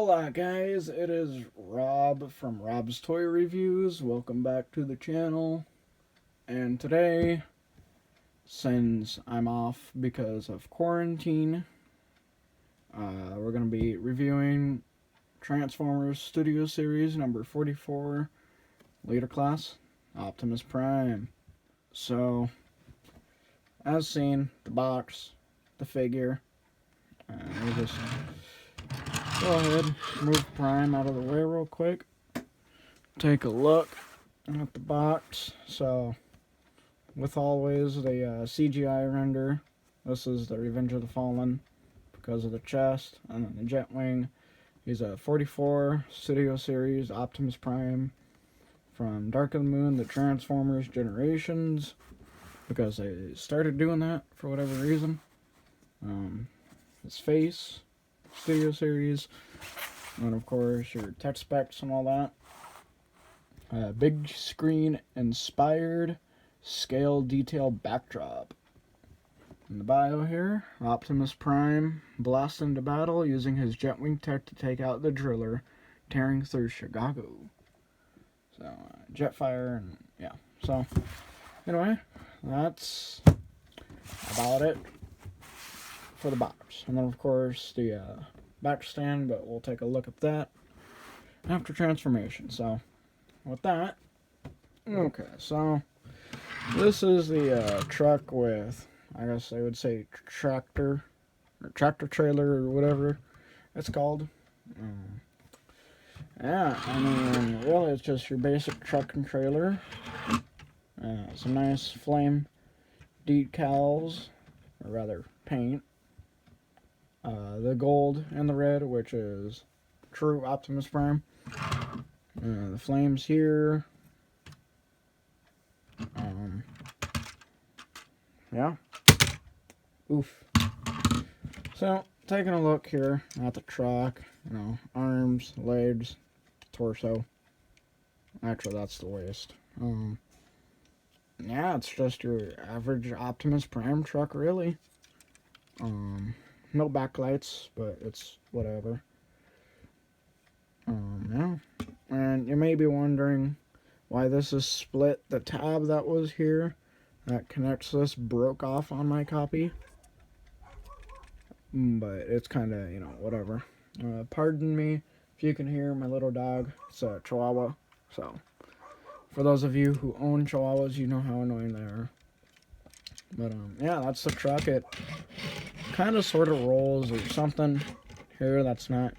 Hola guys, it is Rob from Rob's Toy Reviews. Welcome back to the channel. And today, since I'm off because of quarantine, we're going to be reviewing Transformers Studio Series number 44, Leader Class, Optimus Prime. So, as seen, the box, the figure, we'll just go ahead, move Prime out of the way real quick. Take a look at the box. So, with always the CGI render, this is the Revenge of the Fallen because of the chest and then the jet wing. He's a 44 Studio Series Optimus Prime from Dark of the Moon, the Transformers Generations, because they started doing that for whatever reason. His face, Studio Series, and of course your tech specs and all that. Big screen inspired scale detail backdrop. In the bio here, Optimus Prime blasts into battle using his jetwing tech to take out the driller, tearing through Chicago. So, Jetfire, and yeah. So, anyway, that's about it for the box. And then, of course, the back stand, but we'll take a look at that after transformation. So, with that, okay, so this is the truck with, I guess I would say, tractor trailer or whatever it's called. Yeah, I mean, really, it's just your basic truck and trailer. Some nice flame decals, or rather paint. The gold and the red, which is true Optimus Prime. The flames here. Yeah. Oof. So, taking a look here at the truck, arms, legs, torso. Actually, that's the waist. Yeah, it's just your average Optimus Prime truck, really. No backlights, but it's whatever. Yeah. And you may be wondering why this is split. The tab that was here that connects this broke off on my copy. But it's kind of, whatever. Pardon me if you can hear my little dog. It's a Chihuahua. So, for those of you who own Chihuahuas, you know how annoying they are. But, yeah, that's the truck. It kind of sort of rolls or something here that's not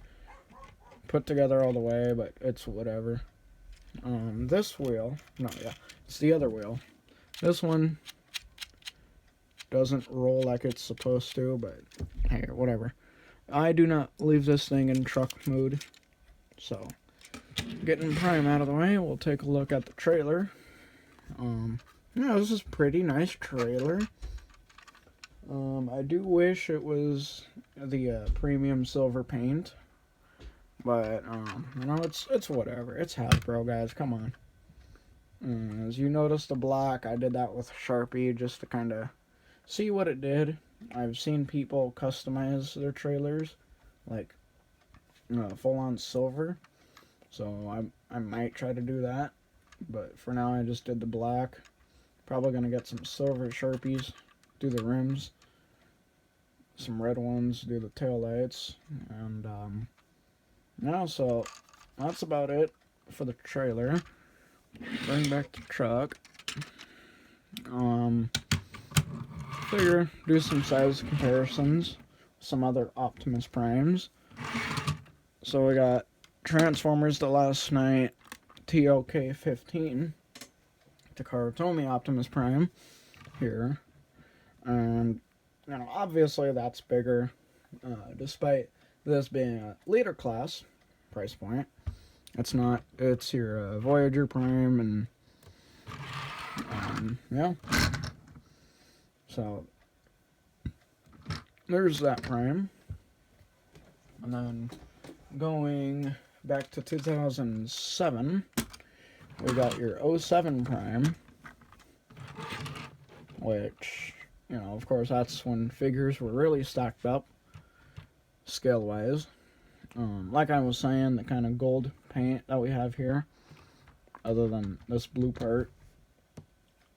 put together all the way, but it's whatever. This wheel, it's the other wheel. This one doesn't roll like it's supposed to, but hey, whatever. I do not leave this thing in truck mode. So, getting Prime out of the way, we'll take a look at the trailer. Yeah, this is a pretty nice trailer. I do wish it was the premium silver paint. But, it's whatever. It's Hasbro, guys. Come on. As you notice the black, I did that with Sharpie just to kind of see what it did. I've seen people customize their trailers, like, full-on silver. So, I might try to do that. But for now, I just did the black. Probably going to get some silver Sharpies, do the rims. Some red ones, do the tail lights. And, yeah, so that's about it for the trailer. Bring back the truck. Figure, do some size comparisons. Some other Optimus Primes. So we got Transformers The Last Night TOK-15. Takara Tomy Optimus Prime here. And, obviously that's bigger. Despite this being a leader class price point, it's not. It's your Voyager Prime, and yeah. So there's that Prime, and then going back to 2007, we got your 07 Prime, which, of course, that's when figures were really stacked up scale wise. Like I was saying, the kind of gold paint that we have here, other than this blue part.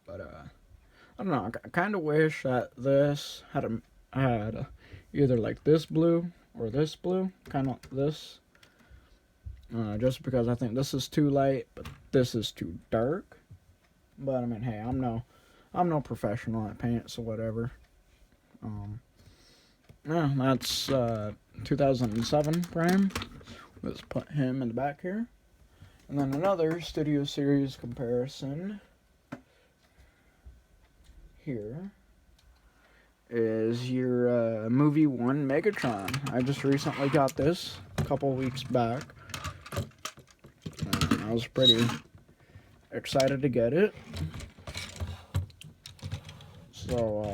But I don't know. I kind of wish that this had either like this blue or this blue, kind of this. Just because I think this is too light, but this is too dark. But I mean, hey, I'm no professional at paint, so whatever. Yeah, that's 2007 Prime. Let's put him in the back here. And then another Studio Series comparison here is your Movie 1 Megatron. I just recently got this a couple weeks back. I was pretty excited to get it. So,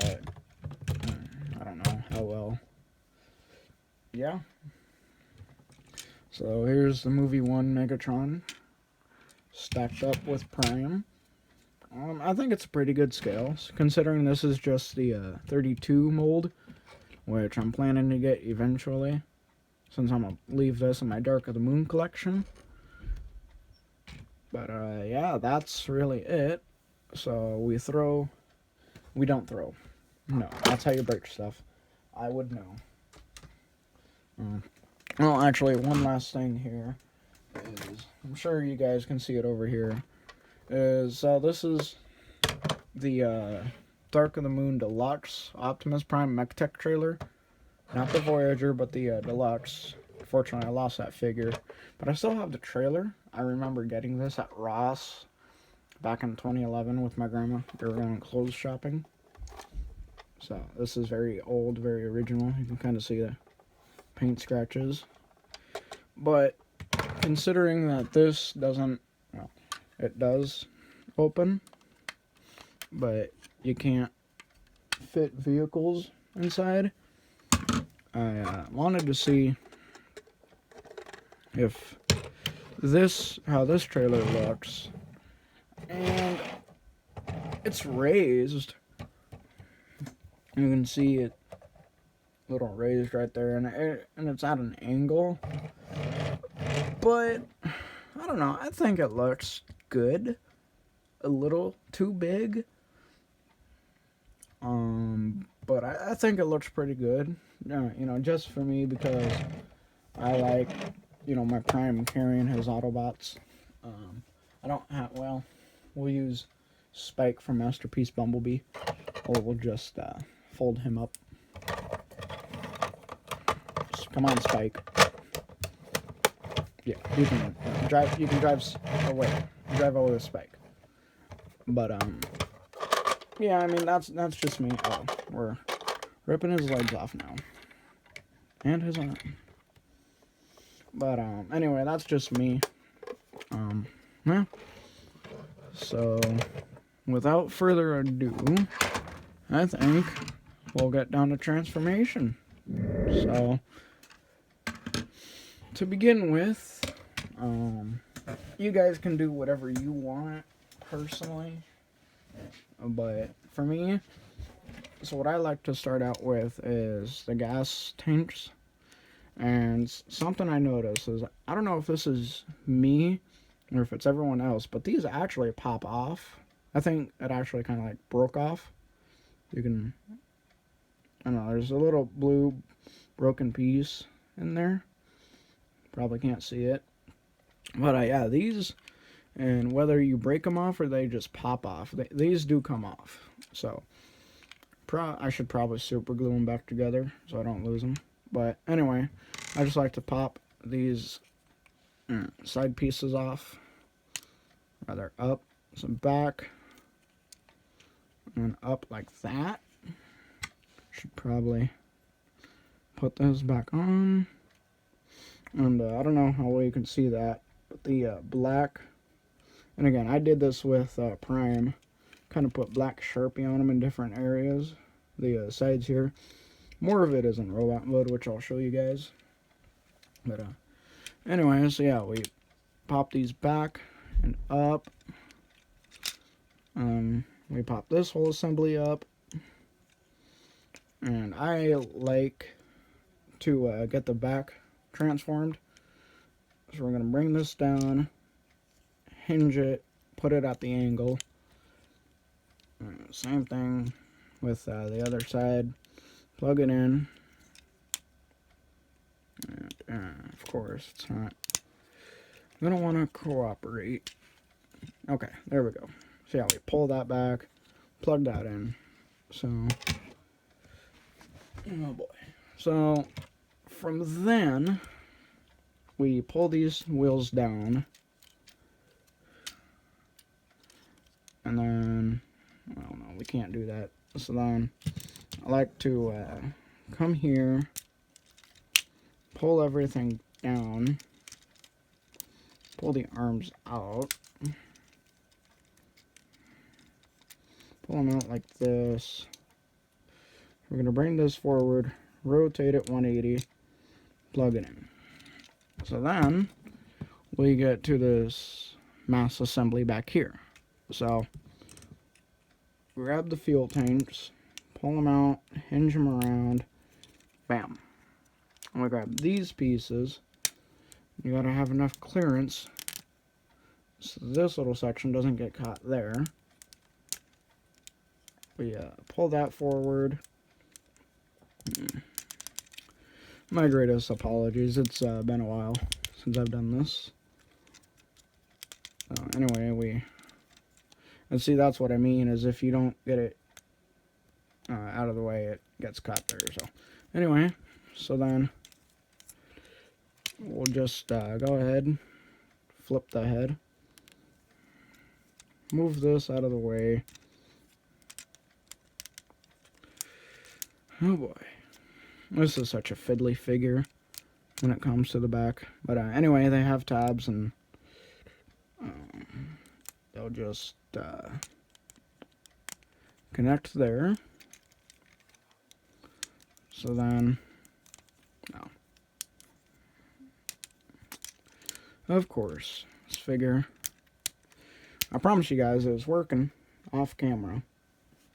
I don't know how well. Yeah. So here's the Movie 1 Megatron stacked up with Prime. I think it's a pretty good scale, considering this is just the 32 mold, which I'm planning to get eventually, since I'm going to leave this in my Dark of the Moon collection. But yeah, that's really it. So we don't throw. No, that's how you break stuff. I would know. Well, actually, one last thing here is, I'm sure you guys can see it over here, is this is the Dark of the Moon Deluxe Optimus Prime Mech Tech trailer. Not the Voyager, but the Deluxe. Fortunately, I lost that figure. But I still have the trailer. I remember getting this at Ross back in 2011 with my grandma. They were going clothes shopping. So this is very old, very original. You can kind of see the paint scratches. But considering that this doesn't, well, it does open, but you can't fit vehicles inside, I wanted to see if how this trailer looks, and it's raised. You can see it a little raised right there, and it's at an angle. But I don't know. I think it looks good. A little too big. But I think it looks pretty good. You know, just for me, because I like, my Prime carrying his Autobots. I don't have, well, we'll use Spike from Masterpiece Bumblebee. Or we'll just fold him up. Just, come on, Spike. Yeah, you can drive away. Drive away with Spike. But, yeah, I mean, that's just me. Oh, we're ripping his legs off now. And his arm. But, anyway, that's just me. Yeah. So, without further ado, I think we'll get down to transformation. So, to begin with, you guys can do whatever you want, personally. But for me, so what I like to start out with is the gas tanks. And something I notice is, I don't know if this is me or if it's everyone else, but these actually pop off. I think it actually kind of like broke off. You can, I don't know, there's a little blue broken piece in there. Probably can't see it. But yeah, these, and whether you break them off or they just pop off, these do come off. So I should probably super glue them back together so I don't lose them. But anyway, I just like to pop these side pieces off, rather up, some back, and up like that. Should probably put those back on. And I don't know how well you can see that, but the black, and again, I did this with Prime, kind of put black Sharpie on them in different areas, the sides here. More of it is in robot mode, which I'll show you guys. But anyway, so yeah, we pop these back and up. We pop this whole assembly up. And I like to get the back transformed. So we're going to bring this down, hinge it, put it at the angle. Same thing with the other side. Plug it in. And, of course, it's not going to want to cooperate. Okay, there we go. So yeah, we pull that back, plug that in. So, oh boy. So, from then, we pull these wheels down. And then, well, no, we can't do that. So then, I like to come here, pull everything down, pull the arms out, pull them out like this. We're going to bring this forward, rotate it 180, plug it in. So then, we get to this mass assembly back here. So, grab the fuel tanks, pull them out, hinge them around, bam. I'm going to grab these pieces. You got to have enough clearance so this little section doesn't get caught there. We pull that forward. My greatest apologies, it's been a while since I've done this. Anyway, and see, that's what I mean, is if you don't get it out of the way, it gets caught there. So anyway, so then we'll just go ahead, flip the head, move this out of the way. Oh boy, this is such a fiddly figure when it comes to the back. But anyway, they have tabs, and they'll just connect there. So then, of course, this figure, I promise you guys it was working off camera,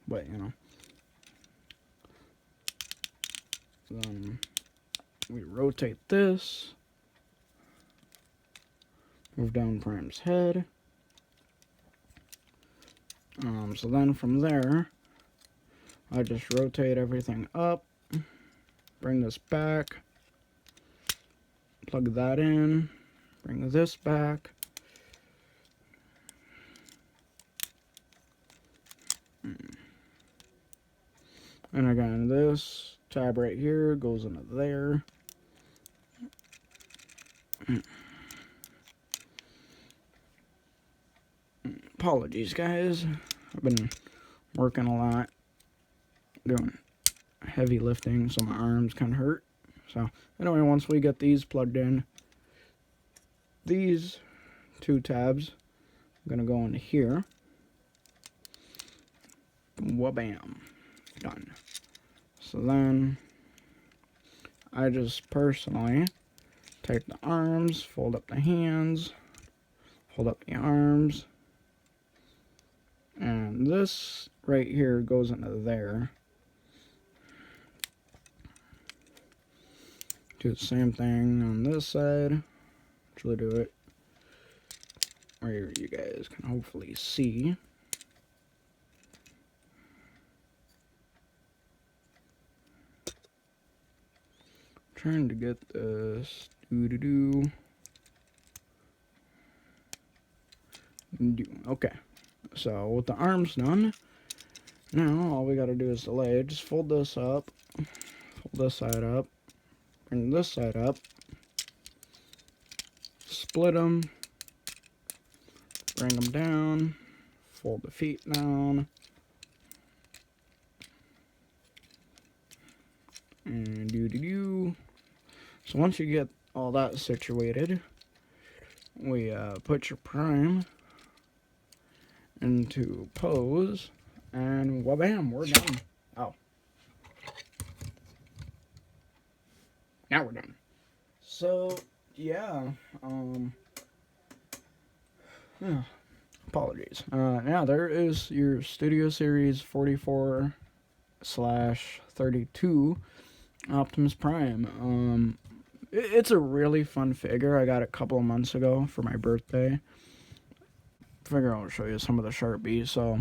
but you know. Then we rotate this, move down Prime's head. So then from there, I just rotate everything up, bring this back, plug that in, bring this back. And again, this tab right here goes into there. Apologies, guys. I've been working a lot, doing heavy lifting, so my arms kind of hurt. So anyway, once we get these plugged in, these two tabs are going to go into here. Wha-bam. Done. So then, I just personally take the arms, fold up the hands, fold up the arms, and this right here goes into there. Do the same thing on this side. Actually do it where you guys can hopefully see. Trying to get this. Okay, so with the arms done, now all we gotta do is delay. Just fold this up, fold this side up, bring this side up, split them, bring them down, fold the feet down, and So once you get all that situated, we put your Prime into pose, and wha-bam, we're done. Oh. Now we're done. So, yeah, apologies. Now there is your Studio Series 44/32 Optimus Prime. It's a really fun figure. I got it a couple of months ago for my birthday. Figure I'll show you some of the Sharpies. So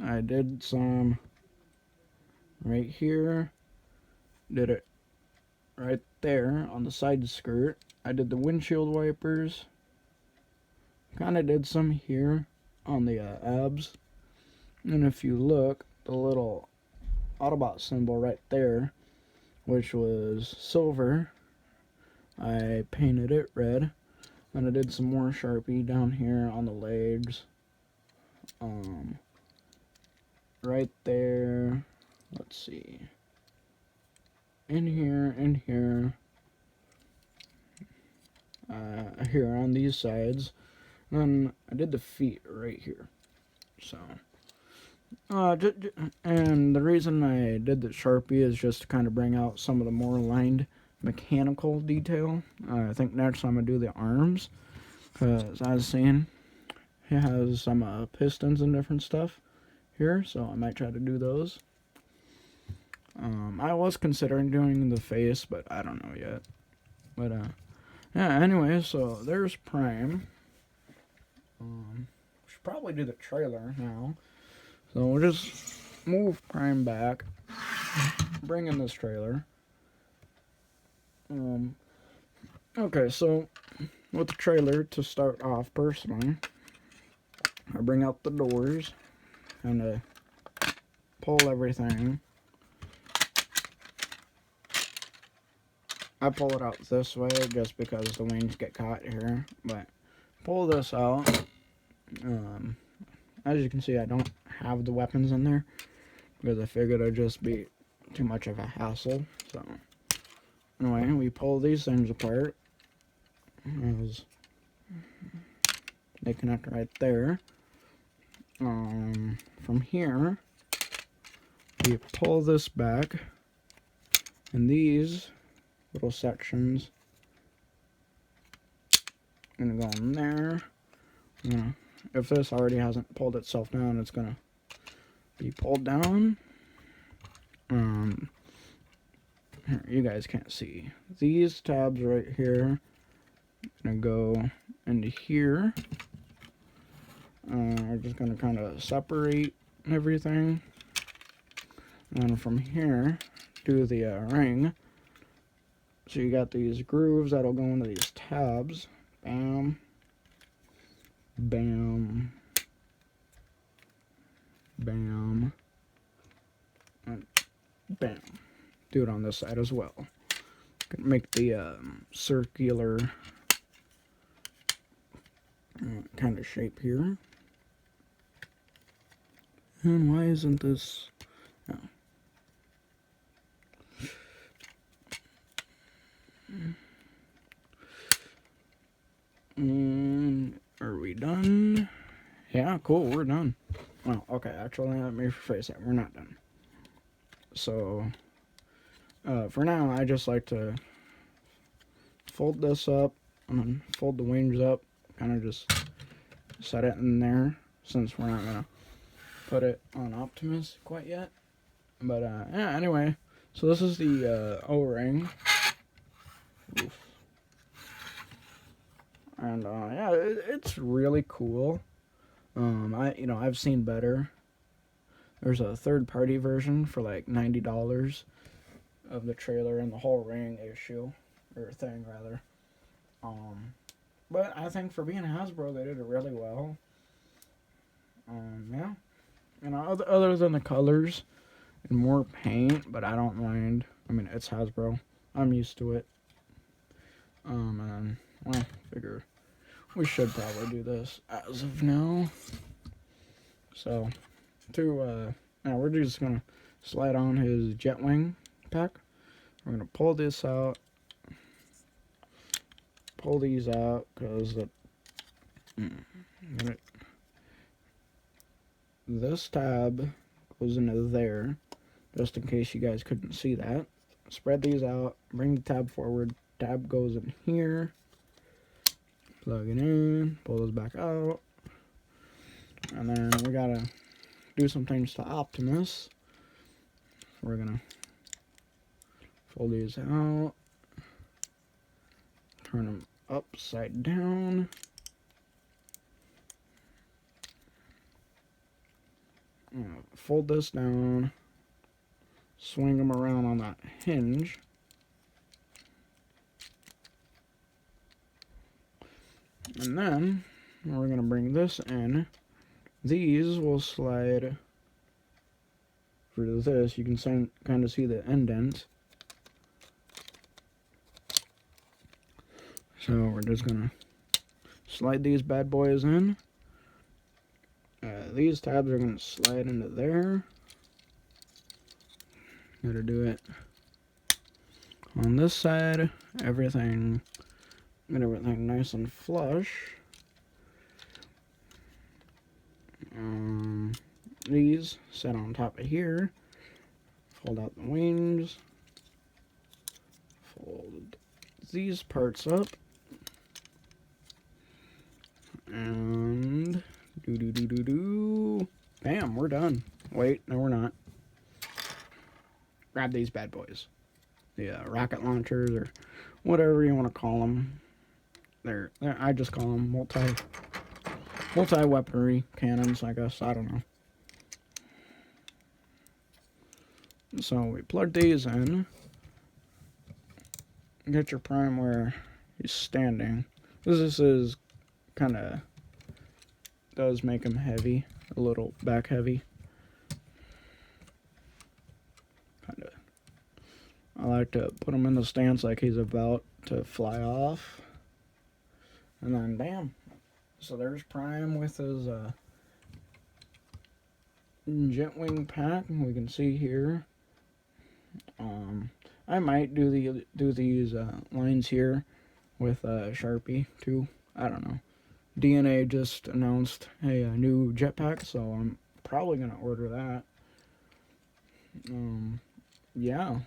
I did some right here. Did it right there on the side skirt. I did the windshield wipers. Kind of did some here on the abs. And if you look, the little Autobot symbol right there, which was silver, I painted it red. And I did some more Sharpie down here on the legs. Right there. Let's see. In here, here on these sides. And I did the feet right here. So, and the reason I did the Sharpie is just to kind of bring out some of the more lined mechanical detail. I think next I'm going to do the arms, because I was seeing he has some pistons and different stuff here, so I might try to do those. I was considering doing the face, but I don't know yet. But yeah, anyway, so there's Prime. Should probably do the trailer now. So we'll just move Prime back, bring in this trailer. Okay, so with the trailer, to start off personally, I bring out the doors and pull everything. I pull it out this way just because the wings get caught here, but pull this out. As you can see, I don't have the weapons in there because I figured it'd just be too much of a hassle. So anyway, we pull these things apart. As they connect right there. From here, we pull this back, and these little sections gonna go in there. If this already hasn't pulled itself down, it's gonna be pulled down. Here, you guys can't see. These tabs right here gonna go into here. We're just gonna kind of separate everything, and from here do the ring. So you got these grooves that'll go into these tabs. Bam, bam, bam, and bam. Do it on this side as well. Make the circular kind of shape here. And why isn't this? Oh. Are we done? Yeah, cool, we're done. Well, okay, actually, let me rephrase that. We're not done. So, for now, I just like to fold this up and then fold the wings up. Kind of just set it in there, since we're not going to put it on Optimus quite yet. But, yeah, anyway. So this is the O-ring. Oof. And yeah, it's really cool. I've seen better. There's a third-party version for like $90 of the trailer and the whole ring issue, or thing rather. But I think for being Hasbro, they did it really well. Yeah, other than the colors and more paint, but I don't mind. I mean, it's Hasbro. I'm used to it. And well, figure we should probably do this as of now. So, now we're just gonna slide on his jet wing pack. We're gonna pull this out, pull these out, because this tab goes into there, just in case you guys couldn't see that. Spread these out, bring the tab forward, tab goes in here, plug it in, pull this back out, and then we gotta do some things to Optimus. We're gonna fold these out, turn them upside down. Fold this down, swing them around on that hinge. And then we're going to bring this in. These will slide through this. You can kind of see the indent. So we're just going to slide these bad boys in. These tabs are going to slide into there. Gotta do it on this side. Get everything nice and flush. These set on top of here. Fold out the wings. Fold these parts up. And bam, we're done. Wait, no we're not. Grab these bad boys. The rocket launchers, or whatever you want to call them. I just call them multi-weaponry cannons, I guess. I don't know. So we plug these in. Get your prime where he's standing. This is kind of does make him heavy, a little back heavy. Kind of. I like to put him in the stance like he's about to fly off. And then bam. So there's Prime with his jet wing pack. We can see here. I might do these lines here with Sharpie too. I don't know. DNA just announced a new jetpack, so I'm probably gonna order that. Yeah.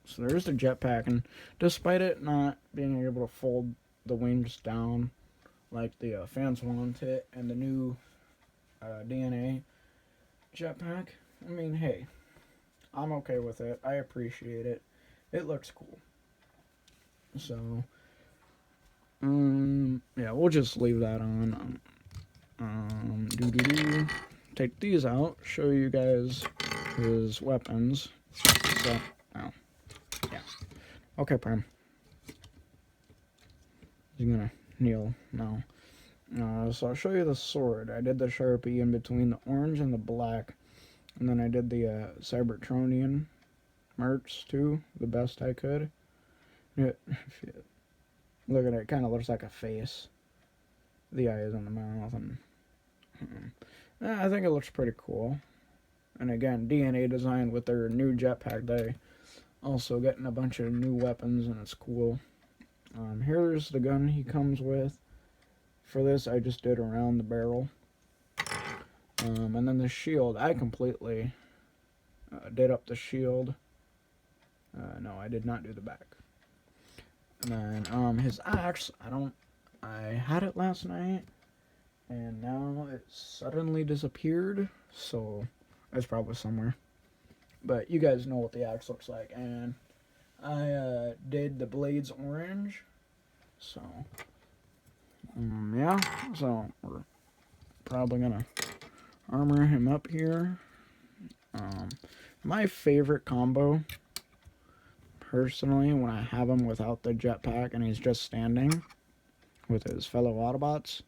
So there's the jetpack, and despite it not being able to fold the wings down like the fans want it, and the new DNA jetpack, I mean, hey, I'm okay with it. I appreciate it. It looks cool. So, yeah, we'll just leave that on. Take these out, show you guys his weapons. So, oh, yeah. Okay, Prime. He's gonna kneel now. So I'll show you the sword. I did the Sharpie in between the orange and the black. And then I did the Cybertronian merch too, the best I could. Yeah, look at it, it kind of looks like a face. The eyes and the mouth, and I think it looks pretty cool. And again, DNA design with their new jetpack. They also getting a bunch of new weapons, and it's cool. Here's the gun he comes with. For this, I just did around the barrel. And then the shield, I completely did up the shield. No, I did not do the back. And then his axe, I had it last night, and now it suddenly disappeared, so it's probably somewhere. But you guys know what the axe looks like, and I did the blades orange, so yeah, so we're probably gonna armor him up here. My favorite combo, personally, when I have him without the jetpack and he's just standing with his fellow Autobots,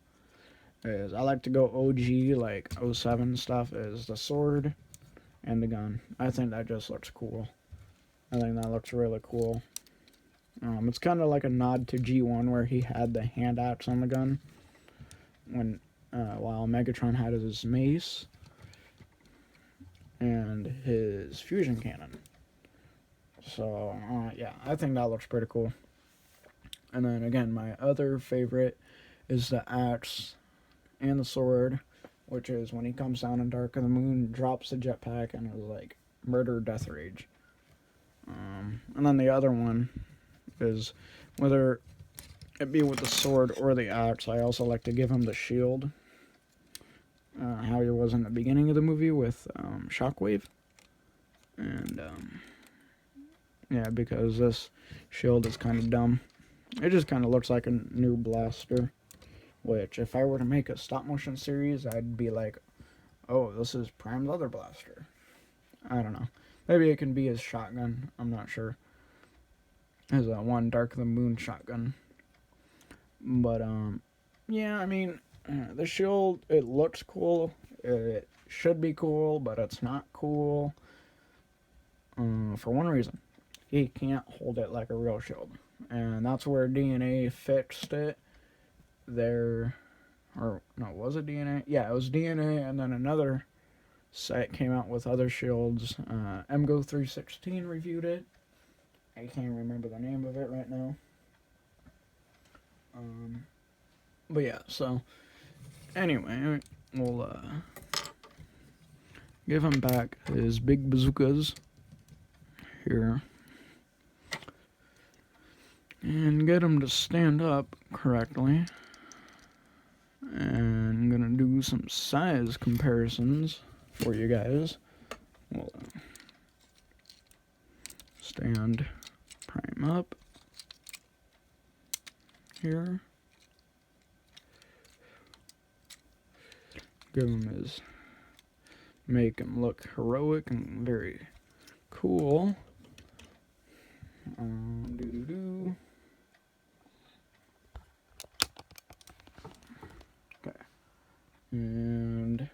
is I like to go OG, like 07 stuff, is the sword and the gun. I think that just looks cool. I think that looks really cool. It's kind of like a nod to G1, where he had the hand axe on the gun, when while Megatron had his mace and his fusion cannon. So yeah, I think that looks pretty cool. And then again, my other favorite is the axe and the sword, which is when he comes down in Dark of the Moon, drops the jetpack, and is like murder death rage. And then the other one is, whether it be with the sword or the axe, I also like to give him the shield. How he was in the beginning of the movie with Shockwave. And yeah, because this shield is kind of dumb. It just kind of looks like a new blaster. Which, if I were to make a stop motion series, I'd be like, oh, this is Prime Leather Blaster. I don't know. Maybe it can be his shotgun. I'm not sure. His one Dark of the Moon shotgun. But, yeah, I mean, the shield, it looks cool. It should be cool, but it's not cool. For one reason. He can't hold it like a real shield. And that's where DNA fixed it. Or no, was it DNA? Yeah, it was DNA, and then another site came out with other shields. MGO316 reviewed it. I can't remember the name of it right now. But yeah, so anyway, we'll give him back his big bazookas here and get him to stand up correctly. And I'm gonna do some size comparisons for you guys. We'll stand Prime up here. Give him his, make him look heroic and very cool. Okay. And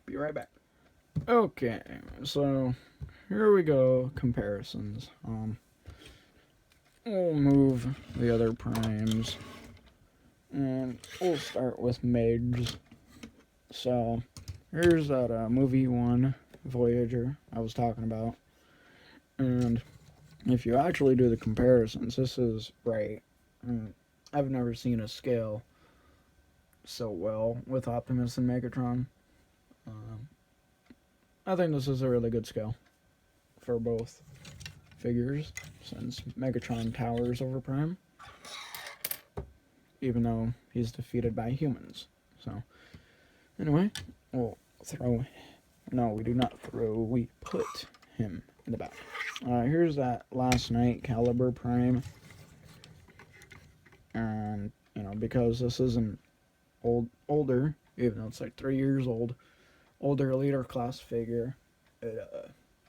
be right back. Okay, so here we go. Comparisons. We'll move the other primes, and we'll start with Migs. So here's that movie one Voyager I was talking about, and if you actually do the comparisons, this is right. I've never seen a scale so well with Optimus and Megatron. I think this is a really good scale for both figures, since Megatron towers over Prime, even though he's defeated by humans. So anyway, we'll throw, no, we do not throw, we put him in the back. Here's that Last Night Caliber Prime, and you know, because this isn't older, even though it's like 3 years old, older leader class figure,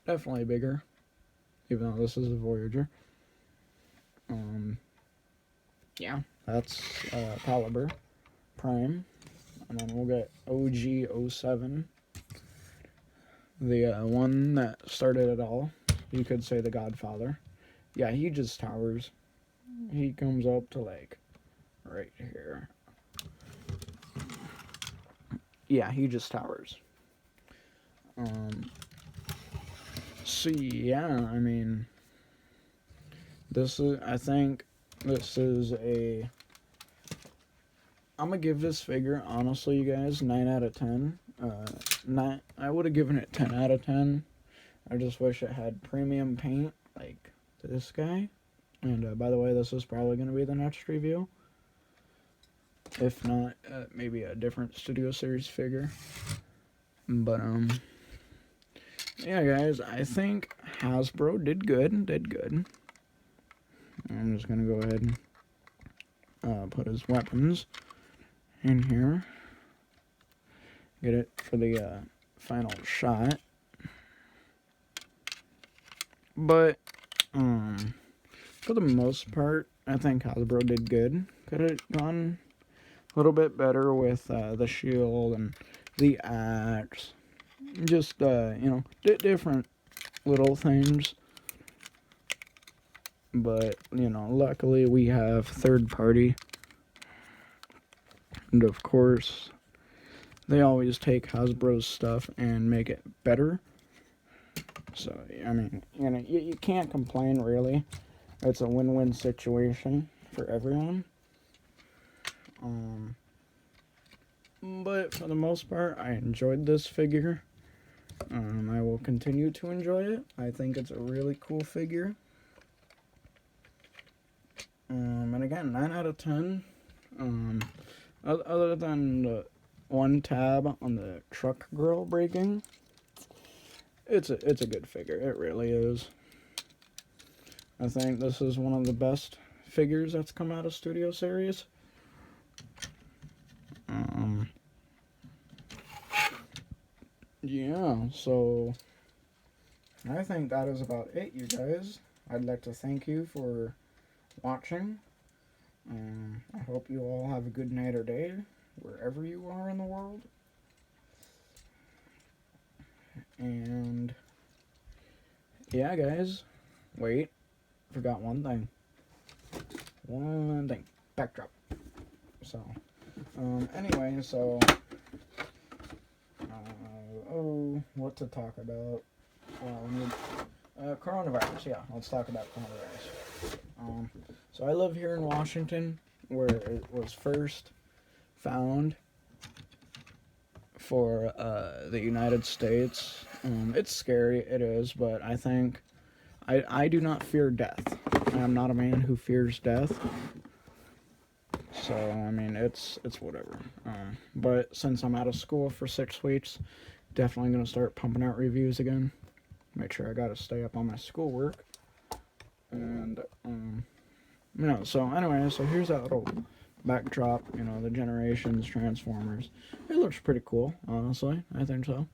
definitely bigger, even though this is a Voyager. Yeah, that's Caliber Prime, and then we'll get OG07, the one that started it all. You could say the Godfather. Yeah, he just towers. He comes up to like right here. Yeah, he just towers. So yeah, I mean, this is, I think this is a, I'm gonna give this figure, honestly, you guys, 9 out of 10. I would have given it 10 out of 10. I just wish it had premium paint like this guy. And by the way, this is probably going to be the next review. If not, maybe a different Studio Series figure. But, yeah, guys, I think Hasbro did good. I'm just going to go ahead and put his weapons in here. Get it for the final shot. But, for the most part, I think Hasbro did good. Could have gone a little bit better with the shield and the axe. Just, you know, different little things. But, you know, luckily we have third party. And of course, they always take Hasbro's stuff and make it better. So, I mean, you know, you can't complain, really. It's a win-win situation for everyone. But for the most part, I enjoyed this figure. I will continue to enjoy it. I think it's a really cool figure. And again, 9 out of 10. Other than the one tab on the truck girl breaking, it's a good figure. It really is. I think this is one of the best figures that's come out of Studio Series. Yeah, so I think that is about it, you guys. I'd like to thank you for watching. I hope you all have a good night or day, wherever you are in the world. And yeah, guys, wait, forgot one thing. Backdrop. So, anyway, so, what to talk about? Coronavirus, yeah, let's talk about coronavirus. So I live here in Washington, where it was first found for the United States. It's scary, it is, but I think I do not fear death. I am not a man who fears death. So, I mean, it's whatever. But since I'm out of school for 6 weeks, definitely going to start pumping out reviews again. Make sure I got to stay up on my schoolwork. And, so anyway, so here's that little backdrop, the Generations, Transformers. It looks pretty cool, honestly. I think so.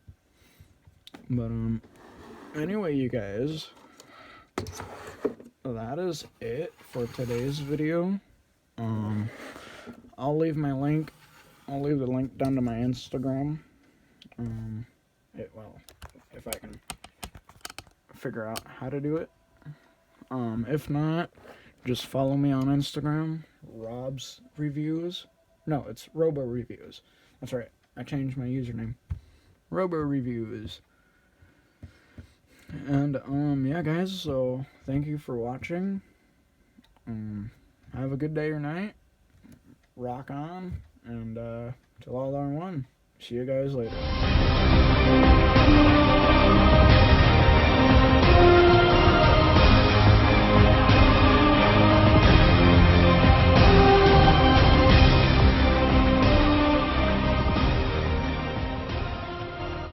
But, anyway, you guys, that is it for today's video. I'll leave the link down to my Instagram. If I can figure out how to do it. If not, just follow me on Instagram, Rob's Reviews. No, it's Robo Reviews. That's right. I changed my username. Robo Reviews. And, yeah, guys, so thank you for watching. Have a good day or night. Rock on. And, till all are one. See you guys later.